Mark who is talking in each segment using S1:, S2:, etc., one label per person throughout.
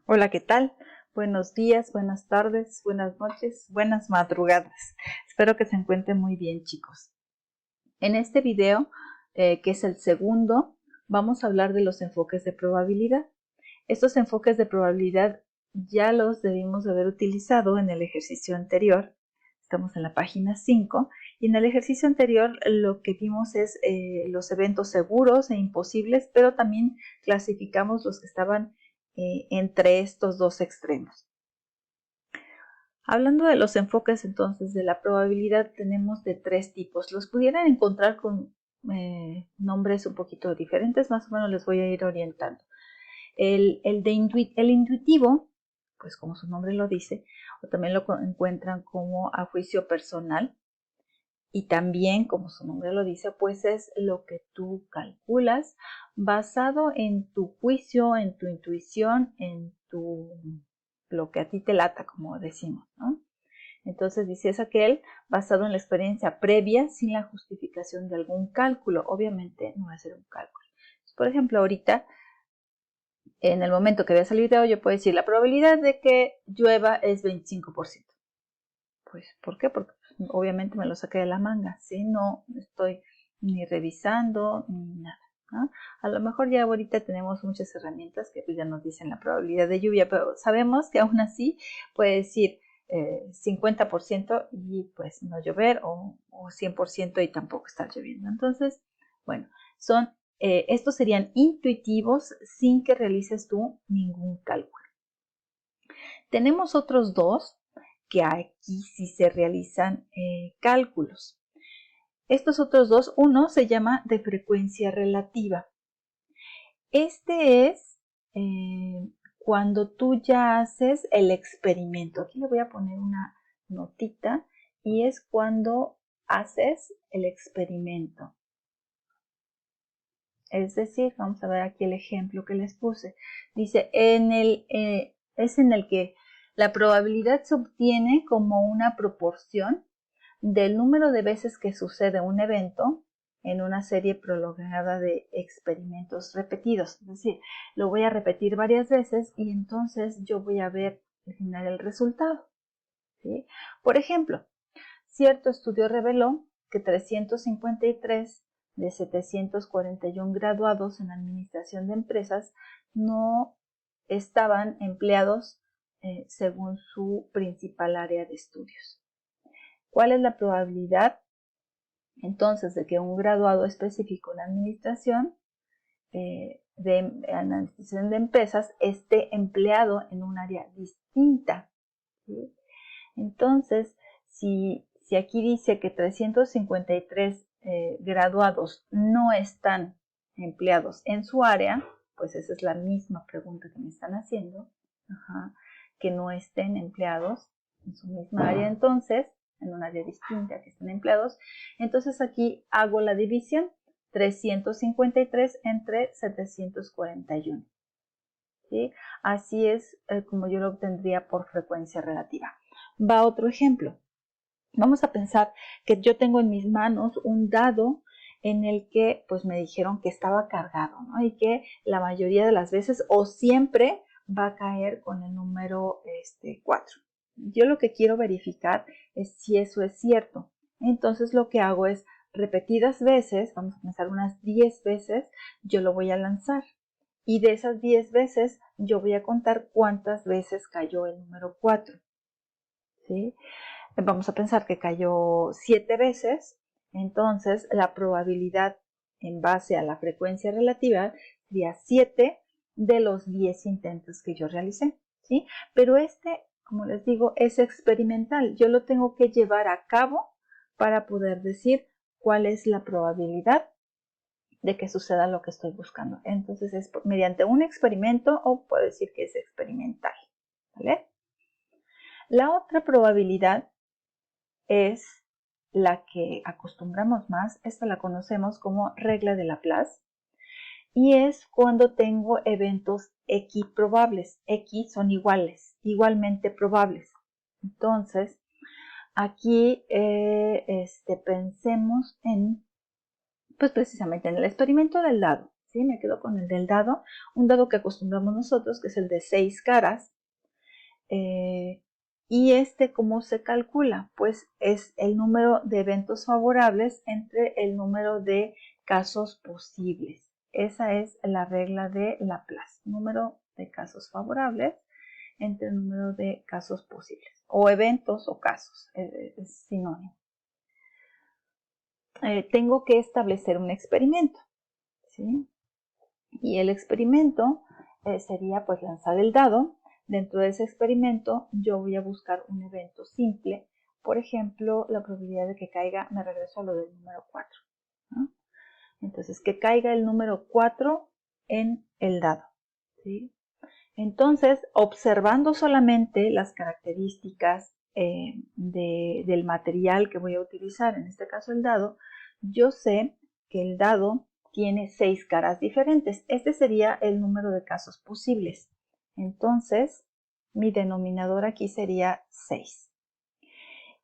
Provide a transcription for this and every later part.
S1: Hola, ¿qué tal? Buenos días, buenas tardes, buenas noches, buenas madrugadas. Espero que se encuentren muy bien, chicos. En este video, que es el segundo, vamos a hablar de los enfoques de probabilidad. Estos enfoques de probabilidad ya los debimos de haber utilizado en el ejercicio anterior. Estamos en la página 5 y en el ejercicio anterior lo que vimos es los eventos seguros e imposibles, pero también clasificamos los que estaban entre estos dos extremos. Hablando de los enfoques entonces de la probabilidad, tenemos de tres tipos. Los pudieran encontrar con nombres un poquito diferentes, más o menos les voy a ir orientando. El intuitivo, pues como su nombre lo dice, o también lo encuentran como a juicio personal. Y también, como su nombre lo dice, pues es lo que tú calculas basado en tu juicio, en tu intuición, lo que a ti te lata, como decimos, ¿no? Entonces dice, es aquel basado en la experiencia previa sin la justificación de algún cálculo. Obviamente no va a ser un cálculo. Por ejemplo, ahorita, en el momento que vea el video, yo puedo decir, la probabilidad de que llueva es 25%. Pues, ¿por qué? Porque obviamente me lo saqué de la manga, ¿sí? No estoy ni revisando ni nada, ¿no? A lo mejor ya ahorita tenemos muchas herramientas que pues ya nos dicen la probabilidad de lluvia, pero sabemos que aún así puede decir 50% y pues no llover o 100% y tampoco estar lloviendo. Entonces, bueno, estos serían intuitivos sin que realices tú ningún cálculo. Tenemos otros dos que aquí sí se realizan cálculos. Estos otros dos, uno se llama de frecuencia relativa. Este es cuando tú ya haces el experimento. Aquí le voy a poner una notita y es cuando haces el experimento. Es decir, vamos a ver aquí el ejemplo que les puse. Dice, es en el que la probabilidad se obtiene como una proporción del número de veces que sucede un evento en una serie prolongada de experimentos repetidos. Es decir, lo voy a repetir varias veces y entonces yo voy a ver al final el resultado, ¿sí? Por ejemplo, cierto estudio reveló que 353 de 741 graduados en administración de empresas no estaban empleados según su principal área de estudios. ¿Cuál es la probabilidad entonces de que un graduado específico en administración de empresas esté empleado en un área distinta? ¿Sí? Entonces, si aquí dice que 353 graduados no están empleados en su área, pues esa es la misma pregunta que me están haciendo, que no estén empleados en su misma área, entonces, en un área distinta que estén empleados. Entonces aquí hago la división, 353 entre 741. ¿Sí? Así es como yo lo obtendría por frecuencia relativa. Va otro ejemplo. Vamos a pensar que yo tengo en mis manos un dado en el que pues me dijeron que estaba cargado, ¿no? Y que la mayoría de las veces o siempre va a caer con el número 4. Yo lo que quiero verificar es si eso es cierto. Entonces lo que hago es repetidas veces, vamos a pensar unas 10 veces, yo lo voy a lanzar. Y de esas 10 veces yo voy a contar cuántas veces cayó el número 4. ¿Sí? Vamos a pensar que cayó 7 veces, entonces la probabilidad en base a la frecuencia relativa sería 7 de los 10 intentos que yo realicé, ¿sí? Pero como les digo, es experimental. Yo lo tengo que llevar a cabo para poder decir cuál es la probabilidad de que suceda lo que estoy buscando. Entonces es mediante un experimento o puedo decir que es experimental, ¿vale? La otra probabilidad es la que acostumbramos más, esta la conocemos como regla de Laplace, y es cuando tengo eventos equiprobables. X son iguales, igualmente probables. Entonces, aquí pensemos en, pues precisamente en el experimento del dado, ¿sí? Me quedo con el del dado, un dado que acostumbramos nosotros, que es el de 6 caras. Y ¿cómo se calcula? Pues es el número de eventos favorables entre el número de casos posibles. Esa es la regla de Laplace, número de casos favorables entre el número de casos posibles, o eventos o casos, es sinónimo. Tengo que establecer un experimento, ¿sí? Y el experimento sería pues lanzar el dado. Dentro de ese experimento yo voy a buscar un evento simple. Por ejemplo, la probabilidad de que caiga, me regreso a lo del número 4, ¿no? Entonces, que caiga el número 4 en el dado, ¿sí? Entonces, observando solamente las características del material que voy a utilizar, en este caso el dado, yo sé que el dado tiene 6 caras diferentes. Este sería el número de casos posibles. Entonces, mi denominador aquí sería 6.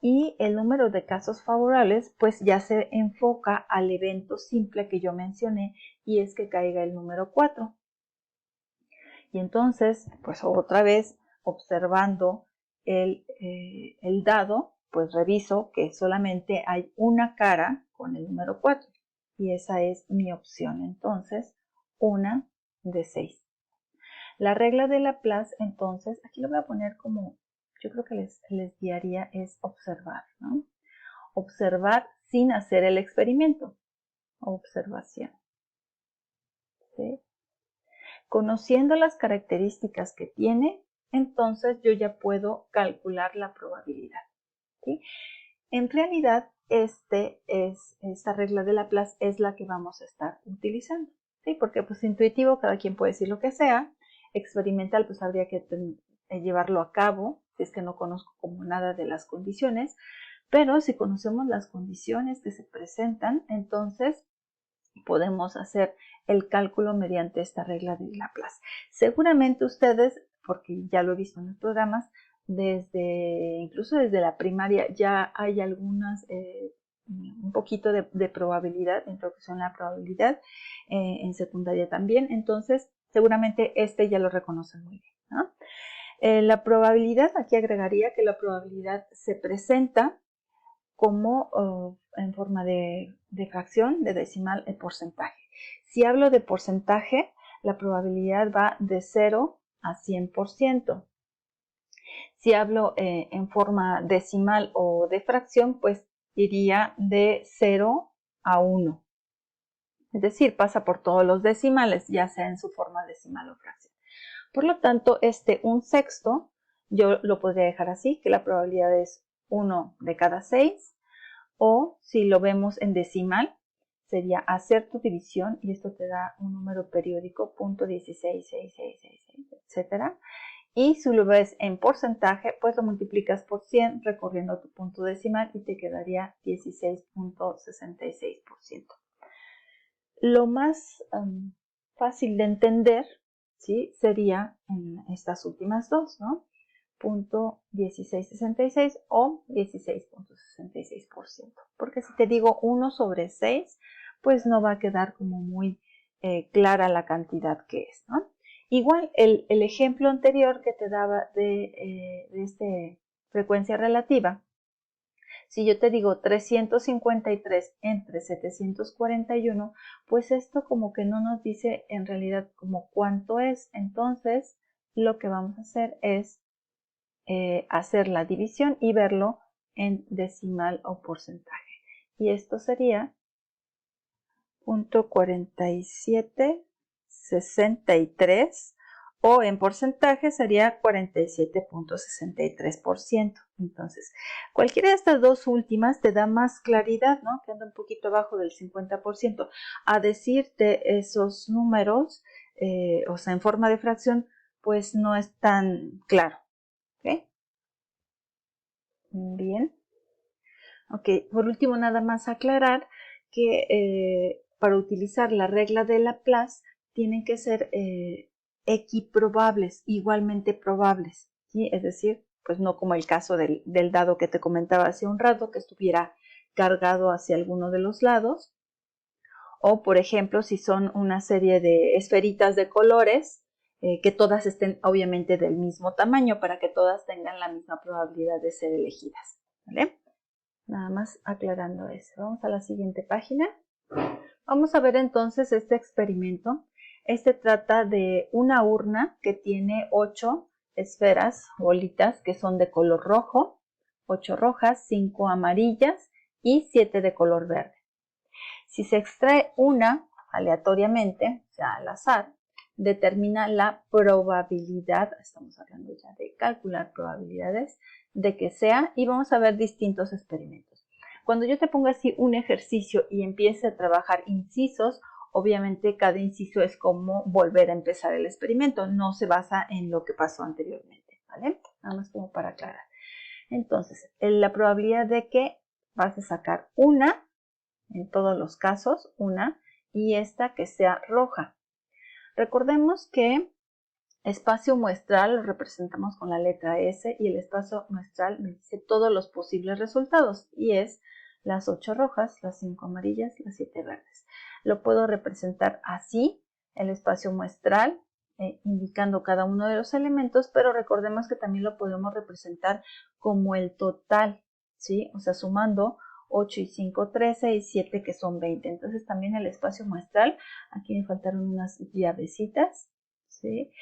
S1: Y el número de casos favorables, pues ya se enfoca al evento simple que yo mencioné, y es que caiga el número 4. Y entonces, pues otra vez, observando el dado, pues reviso que solamente hay una cara con el número 4. Y esa es mi opción. Entonces, una de 6. La regla de Laplace, entonces, aquí lo voy a poner como, yo creo que les guiaría, es observar, ¿no? Observar sin hacer el experimento. Observación. ¿Sí? Conociendo las características que tiene, entonces yo ya puedo calcular la probabilidad, ¿sí? En realidad, esta regla de Laplace es la que vamos a estar utilizando, ¿sí? Porque pues intuitivo, cada quien puede decir lo que sea. Experimental, pues habría que llevarlo a cabo, si es que no conozco como nada de las condiciones, pero si conocemos las condiciones que se presentan, entonces podemos hacer el cálculo mediante esta regla de Laplace. Seguramente ustedes, porque ya lo he visto en los programas, incluso desde la primaria ya hay algunas, un poquito de probabilidad, introducción a la probabilidad, en secundaria también, entonces seguramente ya lo reconocen muy bien, ¿no? La probabilidad, aquí agregaría que la probabilidad se presenta como en forma de fracción, de decimal, el porcentaje. Si hablo de porcentaje, la probabilidad va de 0 a 100%. Si hablo en forma decimal o de fracción, pues iría de 0 a 1. Es decir, pasa por todos los decimales, ya sea en su forma decimal o fracción. Por lo tanto, 1/6, yo lo podría dejar así, que la probabilidad es 1 de cada 6. O si lo vemos en decimal, sería hacer tu división y esto te da un número periódico, 0.166666, etc. Y si lo ves en porcentaje, pues lo multiplicas por 100 recorriendo tu punto decimal y te quedaría 16.66%. Lo más fácil de entender, ¿sí? Sería en estas últimas dos, ¿no? 0.1666 o 16.66%. Porque si te digo 1 sobre 6, pues no va a quedar como muy clara la cantidad que es, ¿no? Igual, el ejemplo anterior que te daba de frecuencia relativa, si yo te digo 353 entre 741, pues esto como que no nos dice en realidad como cuánto es. Entonces, lo que vamos a hacer es hacer la división y verlo en decimal o porcentaje. Y esto sería 0.4763 o en porcentaje sería 47.63%. Entonces, cualquiera de estas dos últimas te da más claridad, ¿no? Que anda un poquito abajo del 50%. A decirte esos números, o sea, en forma de fracción, pues no es tan claro. ¿Ok? Bien. Ok, por último nada más aclarar que para utilizar la regla de Laplace tienen que ser equiprobables, igualmente probables, ¿sí? Es decir, pues no como el caso del dado que te comentaba hace un rato, que estuviera cargado hacia alguno de los lados, O, por ejemplo, si son una serie de esferitas de colores, que todas estén obviamente del mismo tamaño para que todas tengan la misma probabilidad de ser elegidas, ¿vale? Nada más aclarando eso. Vamos a la siguiente página. Vamos a ver entonces este experimento. Este trata de una urna que tiene 8 esferas, bolitas, que son de color rojo, 8 rojas, 5 amarillas y 7 de color verde. Si se extrae una aleatoriamente, o sea, al azar, determina la probabilidad, estamos hablando ya de calcular probabilidades, de que sea, y vamos a ver distintos experimentos. Cuando yo te ponga así un ejercicio y empiece a trabajar incisos, obviamente cada inciso es como volver a empezar el experimento, no se basa en lo que pasó anteriormente, ¿vale? Nada más como para aclarar. Entonces, la probabilidad de que vas a sacar una, en todos los casos, una, y esta que sea roja. Recordemos que espacio muestral lo representamos con la letra S y el espacio muestral me dice todos los posibles resultados y es las 8 rojas, las 5 amarillas, las 7 verdes. Lo puedo representar así, el espacio muestral, indicando cada uno de los elementos, pero recordemos que también lo podemos representar como el total, ¿sí? O sea, sumando 8 y 5, 13 y 7 que son 20. Entonces también el espacio muestral, aquí me faltaron unas llavecitas, ¿sí?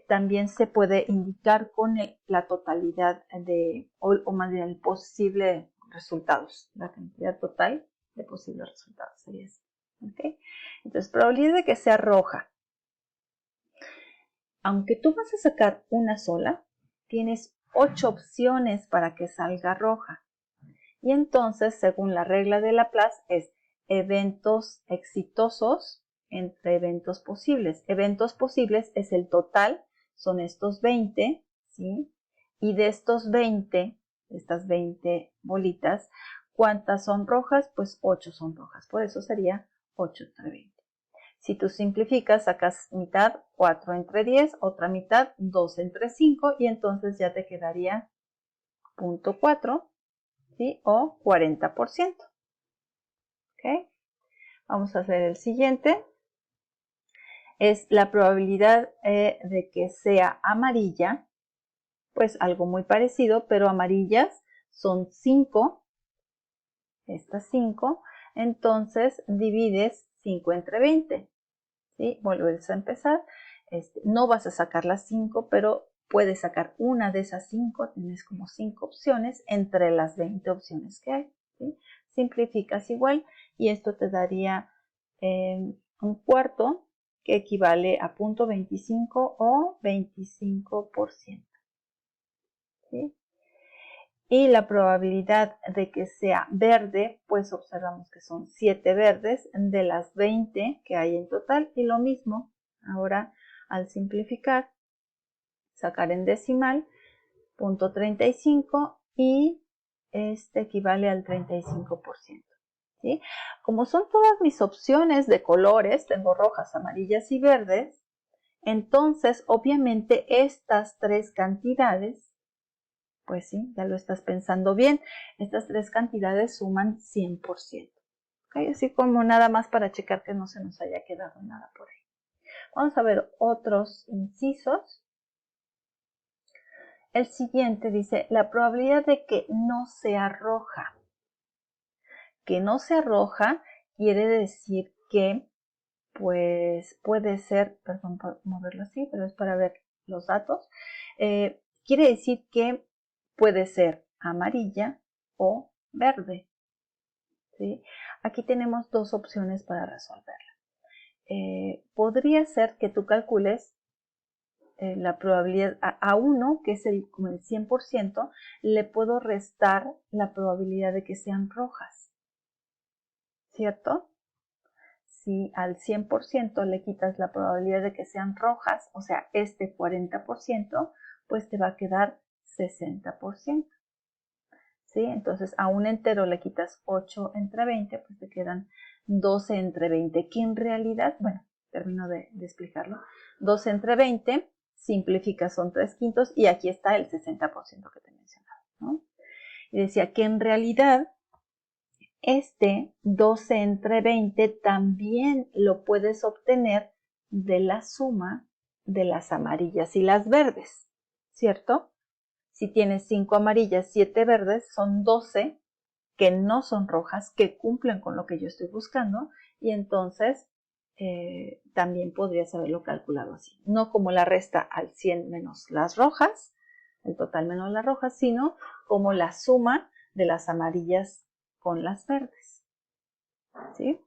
S1: También se puede indicar con la totalidad o más bien el posible resultados, la cantidad total de posibles resultados sería así. ¿Okay? Entonces, probabilidad de que sea roja. Aunque tú vas a sacar una sola, tienes 8 opciones para que salga roja. Y entonces, según la regla de Laplace, es eventos exitosos entre eventos posibles. Eventos posibles es el total, son estos 20, ¿sí? Y de estos 20, estas 20 bolitas, ¿cuántas son rojas? Pues 8 son rojas, por eso sería 8 entre 20. Si tú simplificas, sacas mitad, 4 entre 10, otra mitad, 2 entre 5, y entonces ya te quedaría 0.4, ¿sí? O 40%. ¿Okay? Vamos a hacer el siguiente. Es la probabilidad de que sea amarilla, pues algo muy parecido, pero amarillas son 5, estas 5, entonces divides 5 entre 20, ¿sí? Vuelves a empezar, no vas a sacar las 5, pero puedes sacar una de esas 5, tienes como 5 opciones entre las 20 opciones que hay, ¿sí? Simplificas igual y esto te daría un cuarto, que equivale a 0.25 o 25%. ¿Sí? Y la probabilidad de que sea verde, pues observamos que son 7 verdes de las 20 que hay en total. Y lo mismo, ahora al simplificar, sacar en decimal, 0.35 y este equivale al 35%. ¿Sí? Como son todas mis opciones de colores, tengo rojas, amarillas y verdes, entonces obviamente estas tres cantidades, pues sí, ya lo estás pensando bien, estas tres cantidades suman 100%. ¿Okay? Así como nada más para checar que no se nos haya quedado nada por ahí. Vamos a ver otros incisos. El siguiente dice, la probabilidad de que no sea roja. Que no sea roja quiere decir que, pues, puede ser, perdón por moverlo así, pero es para ver los datos. Quiere decir que puede ser amarilla o verde. ¿Sí? Aquí tenemos dos opciones para resolverla. Podría ser que tú calcules la probabilidad a 1, que es como el 100%, le puedo restar la probabilidad de que sean rojas. ¿Cierto? Si al 100% le quitas la probabilidad de que sean rojas, o sea, este 40%, pues te va a quedar 60%. ¿Sí? Entonces a un entero le quitas 8 entre 20, pues te quedan 12 entre 20, que en realidad, bueno, termino de explicarlo, 12 entre 20, simplifica, son 3/5 y aquí está el 60% que te mencionaba, ¿no? Y decía que en realidad Este 12 entre 20 también lo puedes obtener de la suma de las amarillas y las verdes, ¿cierto? Si tienes 5 amarillas, 7 verdes, son 12 que no son rojas, que cumplen con lo que yo estoy buscando, y entonces también podrías haberlo calculado así. No como la resta al 100 menos las rojas, el total menos las rojas, sino como la suma de las amarillas con las verdes. ¿Sí?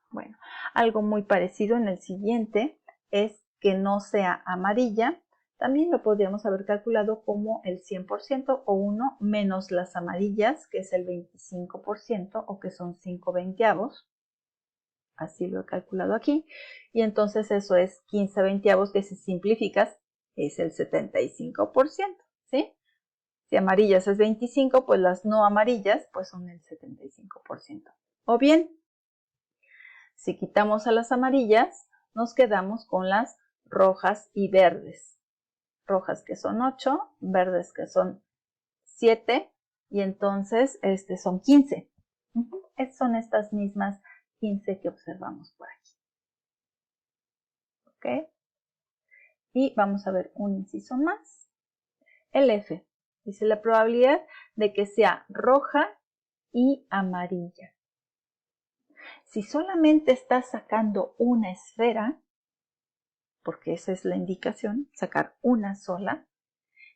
S1: Bueno, algo muy parecido en el siguiente es que no sea amarilla. También lo podríamos haber calculado como el 100% o 1 menos las amarillas, que es el 25% o que son 5 veinteavos. Así lo he calculado aquí. Y entonces eso es 15 veinteavos, que si simplificas es el 75%. ¿Sí? Si amarillas es 25, pues las no amarillas pues son el 75%. O bien, si quitamos a las amarillas, nos quedamos con las rojas y verdes. Rojas que son 8, verdes que son 7 y entonces son 15. Son estas mismas 15 que observamos por aquí. ¿Ok? Y vamos a ver un inciso más. El F. Dice la probabilidad de que sea roja y amarilla. Si solamente estás sacando una esfera, porque esa es la indicación, sacar una sola,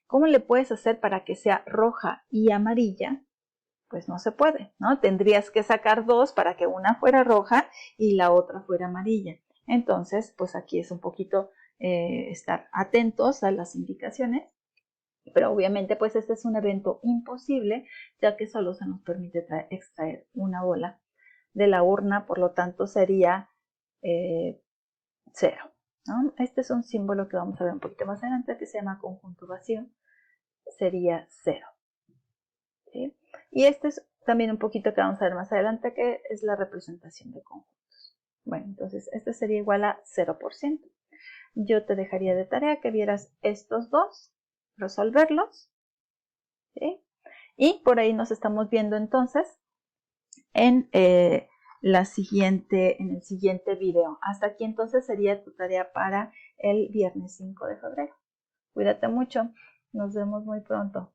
S1: ¿cómo le puedes hacer para que sea roja y amarilla? Pues no se puede, ¿no? Tendrías que sacar dos para que una fuera roja y la otra fuera amarilla. Entonces, pues aquí es un poquito estar atentos a las indicaciones, pero obviamente pues este es un evento imposible, ya que solo se nos permite extraer una bola de la urna, por lo tanto sería 0. ¿no? Este es un símbolo que vamos a ver un poquito más adelante que se llama conjunto vacío, sería 0. ¿sí? Y este es también un poquito que vamos a ver más adelante, que es la representación de conjuntos. Bueno, entonces este sería igual a 0%. Yo te dejaría de tarea que vieras estos dos, resolverlos, ¿sí? Y por ahí nos estamos viendo entonces en en el siguiente video. Hasta aquí entonces sería tu tarea para el viernes 5 de febrero. Cuídate mucho. Nos vemos muy pronto.